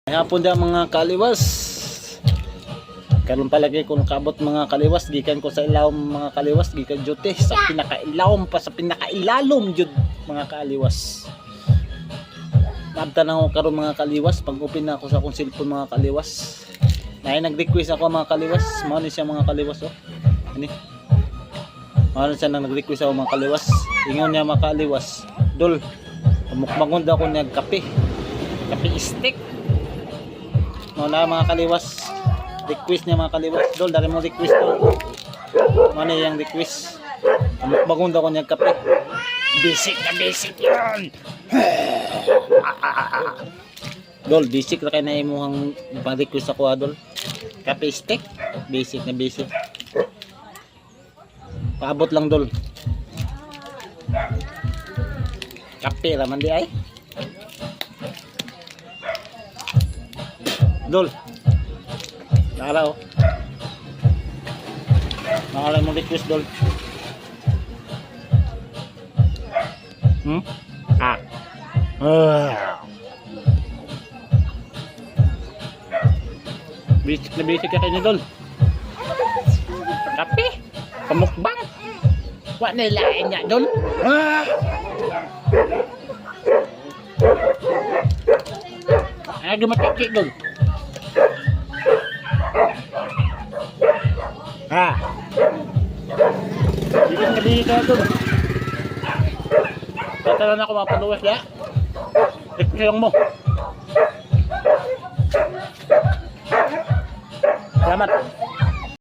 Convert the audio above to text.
Hapon da mga kaliwas. Karon palagi ko nakabot mga kaliwas gikan ko sa ilawom mga kaliwas gikan jote sa pinakailawom pa sa pinakailalom jud mga kaliwas. Nabtan ako karon mga kaliwas pag open na ako sa akong cellphone mga kaliwas. Nay nag-request ako mga kaliwas, mao ni siya mga kaliwas oh. Ani. Mao ni siya nag-request ako mga kaliwas. Ingon niya mga kaliwas, "Dol, mukbangon daw ako nagkape. Kape stick." Mao na mga kaliwas. Request niya mga kaliwas. Dol, dari mo request dol. Mao ni yang request. Mukbangon daw ako nagkape. Basic na basic 'yon. Dol, basic ra kay na imong pang-request ako dol. Kape stick, basic na basic. Paabot lang dol. Kape ra man di ay. Dol. Nakala oh. Nakala mo request dol. Ah. Basic na basic ka kayo dol. Kape. Pamukbang. Wa na lain niya dol. Ay gumatiki dol. Bikin kadiri ka dol. Tatalan ako mapaluwas ya. Request mo. Selamat.